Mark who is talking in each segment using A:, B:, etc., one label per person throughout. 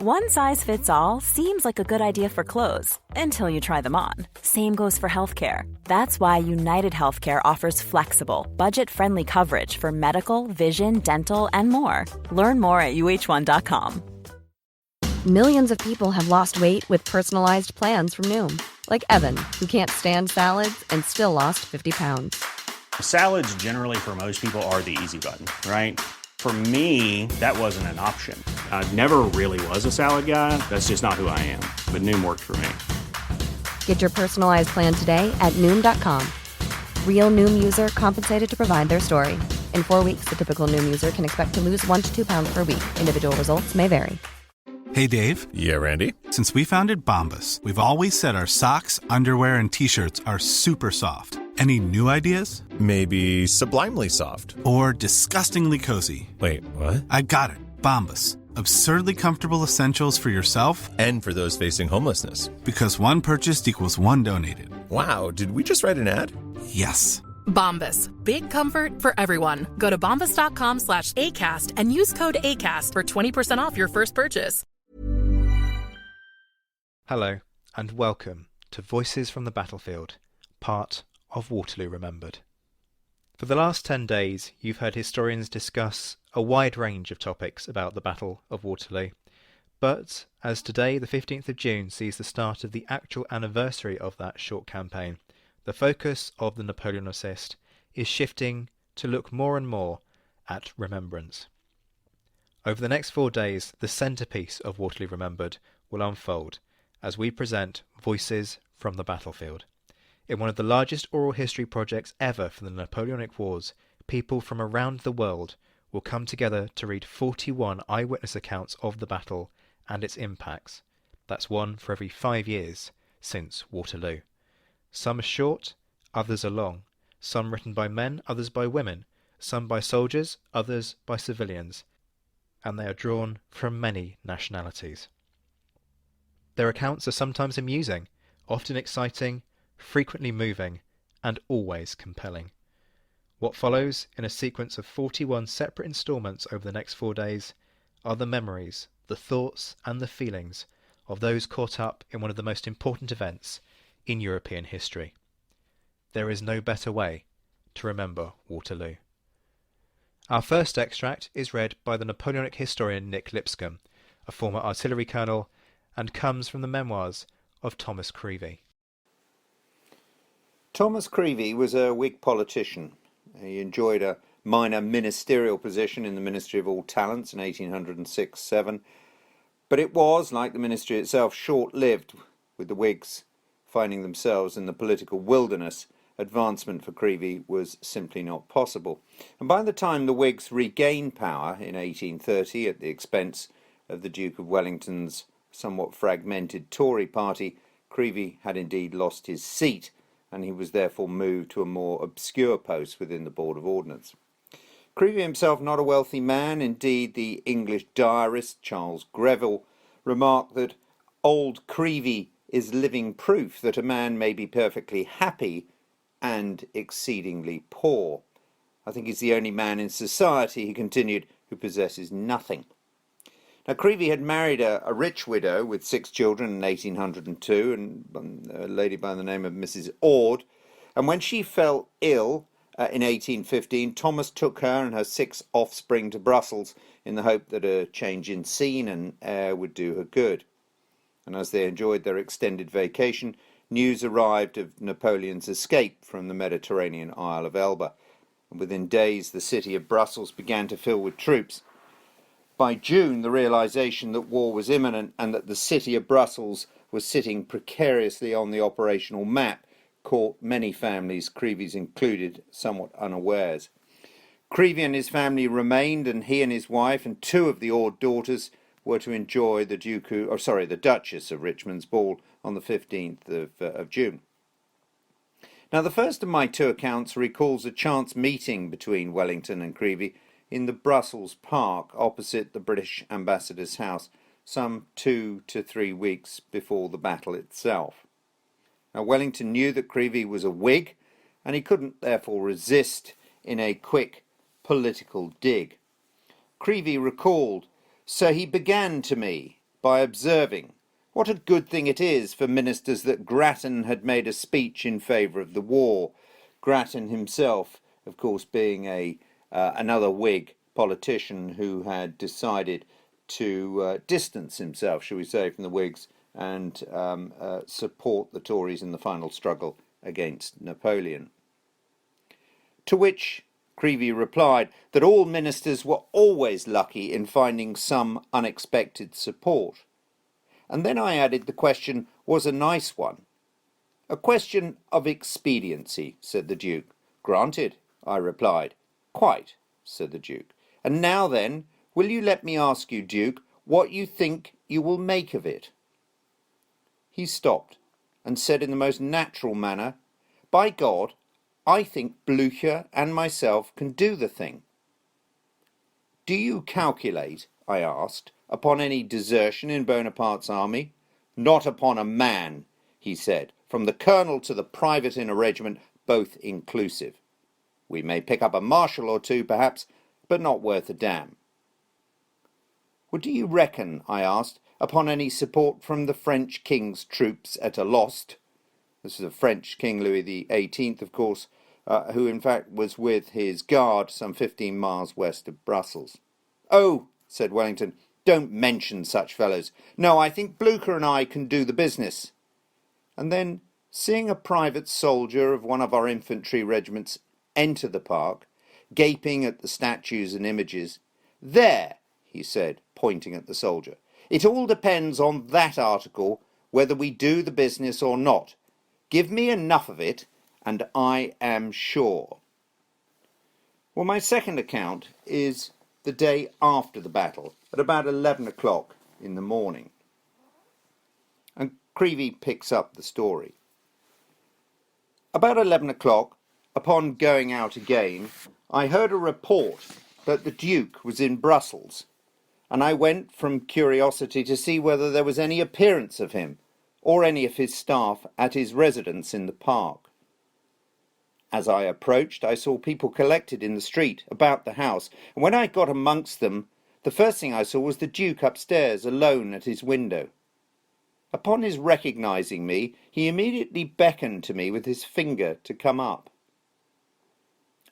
A: One size fits all seems like a good idea for clothes until you try them on. Same goes for healthcare. That's why United Healthcare offers flexible, budget-friendly coverage for medical, vision, dental, and more. Learn more at uh1.com.
B: Millions of people have lost weight with personalized plans from Noom. Like Evan, who can't stand salads and still lost 50 pounds.
C: Salads generally for most people are the easy button, right? For me, that wasn't an option. I never really was a salad guy. That's just not who I am. But Noom worked for me.
B: Get your personalized plan today at Noom.com. Real Noom user compensated to provide their story. In 4 weeks, the typical Noom user can expect to lose 1 to 2 pounds per week. Individual results may vary.
D: Hey, Dave.
E: Yeah, Randy.
D: Since we founded Bombas, we've always said our socks, underwear, and T-shirts are super soft. Any new ideas?
E: Maybe sublimely soft.
D: Or disgustingly cozy.
E: Wait, what?
D: I got it. Bombas. Absurdly comfortable essentials for yourself
E: and for those facing homelessness.
D: Because one purchased equals one donated.
E: Wow, did we just write an ad?
D: Yes.
F: Bombas. Big comfort for everyone. Go to bombas.com/ACAST and use code ACAST for 20% off your first purchase.
G: Hello, and welcome to Voices from the Battlefield, part of Waterloo Remembered. For the last 10 days, you've heard historians discuss a wide range of topics about the Battle of Waterloo. But as today, the 15th of June, sees the start of the actual anniversary of that short campaign, the focus of the Napoleon Assist is shifting to look more and more at remembrance. Over the next 4 days, the centrepiece of Waterloo Remembered will unfold as we present Voices from the Battlefield. In one of the largest oral history projects ever for the Napoleonic Wars, people from around the world will come together to read 41 eyewitness accounts of the battle and its impacts. That's one for every 5 years since Waterloo. Some are short, others are long. Some written by men, others by women. Some by soldiers, others by civilians. And they are drawn from many nationalities. Their accounts are sometimes amusing, often exciting, frequently moving, and always compelling. What follows, in a sequence of 41 separate instalments over the next 4 days, are the memories, the thoughts, and the feelings of those caught up in one of the most important events in European history. There is no better way to remember Waterloo. Our first extract is read by the Napoleonic historian Nick Lipscomb, a former artillery colonel, and comes from the memoirs of Thomas Creevey.
H: Thomas Creevey was a Whig politician. He enjoyed a minor ministerial position in the Ministry of All Talents in 1806-7, but it was, like the ministry itself, short-lived, with the Whigs finding themselves in the political wilderness. Advancement for Creevey was simply not possible. And by the time the Whigs regained power in 1830 at the expense of the Duke of Wellington's somewhat fragmented Tory party, Creevey had indeed lost his seat, and he was therefore moved to a more obscure post within the Board of Ordnance. Creevey himself not a wealthy man. Indeed, the English diarist Charles Greville remarked that old Creevey is living proof that a man may be perfectly happy and exceedingly poor. I think he's the only man in society, he continued, who possesses nothing. Now, Creevey had married a rich widow with 6 children in 1802, and a lady by the name of Mrs. Ord. And when she fell ill in 1815, Thomas took her and her 6 offspring to Brussels in the hope that a change in scene and air would do her good. And as they enjoyed their extended vacation, news arrived of Napoleon's escape from the Mediterranean Isle of Elba. And within days, the city of Brussels began to fill with troops. By June, the realization that war was imminent and that the city of Brussels was sitting precariously on the operational map caught many families, Creevey's included, somewhat unawares. Creevey and his family remained, and he and his wife and 2 of the Ord daughters were to enjoy the Duchess of Richmond's ball on the 15th of June. Now, the first of my 2 accounts recalls a chance meeting between Wellington and Creevey in the Brussels Park opposite the British ambassador's house, some 2 to 3 weeks before the battle itself. Now, Wellington knew that Creevey was a Whig, and he couldn't therefore resist in a quick political dig. Creevey recalled, "So he began to me, by observing what a good thing it is for ministers that Grattan had made a speech in favour of the war. Grattan himself, of course, being another Whig politician who had decided to distance himself, shall we say, from the Whigs and support the Tories in the final struggle against Napoleon. To which Creevey replied that all ministers were always lucky in finding some unexpected support. And then I added the question was a nice one. A question of expediency, said the Duke. Granted, I replied. Quite, said the Duke. And now then, will you let me ask you, Duke, what you think you will make of it? He stopped and said in the most natural manner, By God, I think Blücher and myself can do the thing. Do you calculate, I asked, upon any desertion in Bonaparte's army? Not upon a man, he said, from the colonel to the private in a regiment, both inclusive. We may pick up a marshal or two, perhaps, but not worth a damn. Well, do you reckon, I asked, upon any support from the French king's troops at Alost? This is the French King Louis XVIII, of course, who in fact was with his guard some 15 miles west of Brussels. Oh, said Wellington, don't mention such fellows. No, I think Blücher and I can do the business. And then, seeing a private soldier of one of our infantry regiments enter the park, gaping at the statues and images, there, he said, pointing at the soldier, it all depends on that article whether we do the business or not. Give me enough of it, and I am sure. Well, my second account is the day after the battle, at about 11 o'clock in the morning. And Creevey picks up the story. About 11 o'clock, upon going out again, I heard a report that the Duke was in Brussels, and I went from curiosity to see whether there was any appearance of him or any of his staff at his residence in the park. As I approached, I saw people collected in the street about the house, and when I got amongst them, the first thing I saw was the Duke upstairs, alone at his window. Upon his recognising me, he immediately beckoned to me with his finger to come up.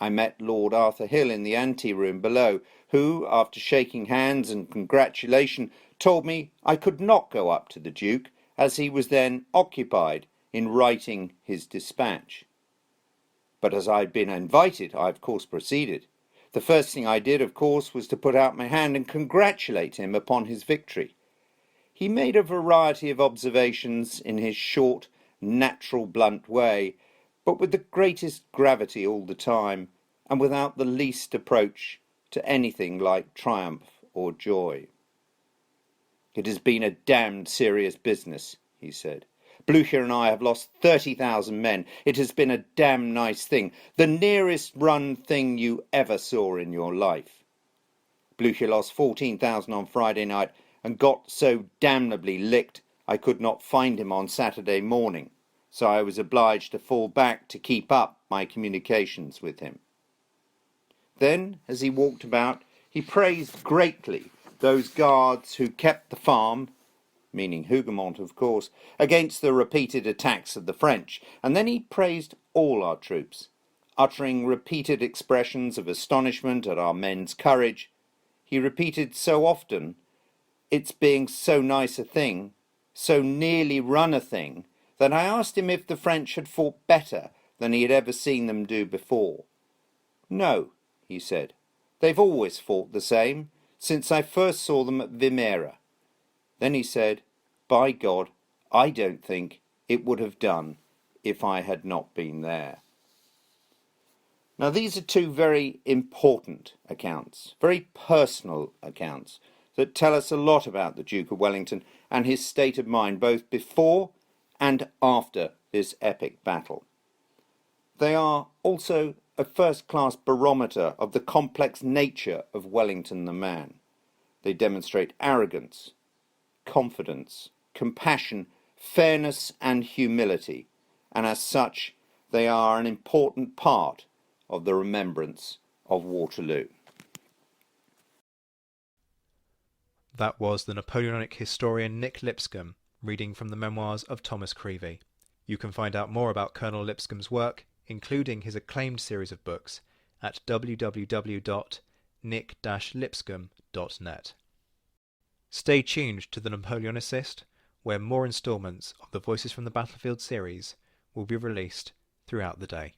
H: I met Lord Arthur Hill in the ante-room below, who, after shaking hands and congratulation, told me I could not go up to the Duke, as he was then occupied in writing his dispatch. But as I had been invited, I of course proceeded. The first thing I did, of course, was to put out my hand and congratulate him upon his victory. He made a variety of observations in his short, natural, blunt way, but with the greatest gravity all the time, and without the least approach to anything like triumph or joy. It has been a damned serious business, he said. Blücher and I have lost 30,000 men. It has been a damn nice thing, the nearest run thing you ever saw in your life. Blücher lost 14,000 on Friday night and got so damnably licked I could not find him on Saturday morning, so I was obliged to fall back to keep up my communications with him. Then, as he walked about, he praised greatly those guards who kept the farm, meaning Hougoumont, of course, against the repeated attacks of the French, and then he praised all our troops, uttering repeated expressions of astonishment at our men's courage. He repeated so often, its being so nice a thing, so nearly run a thing, that I asked him if the French had fought better than he had ever seen them do before. No, he said, they've always fought the same, since I first saw them at Wimmera. Then he said, by God, I don't think it would have done if I had not been there. Now these are two very important accounts, very personal accounts, that tell us a lot about the Duke of Wellington and his state of mind both before and after this epic battle. They are also a first-class barometer of the complex nature of Wellington the man. They demonstrate arrogance, confidence, compassion, fairness and humility, and as such they are an important part of the remembrance of Waterloo.
G: That was the Napoleonic historian Nick Lipscomb reading from the memoirs of Thomas Creevey. You can find out more about Colonel Lipscomb's work, including his acclaimed series of books, at www.nick-lipscomb.net. Stay tuned to the Napoleonicist, where more instalments of the Voices from the Battlefield series will be released throughout the day.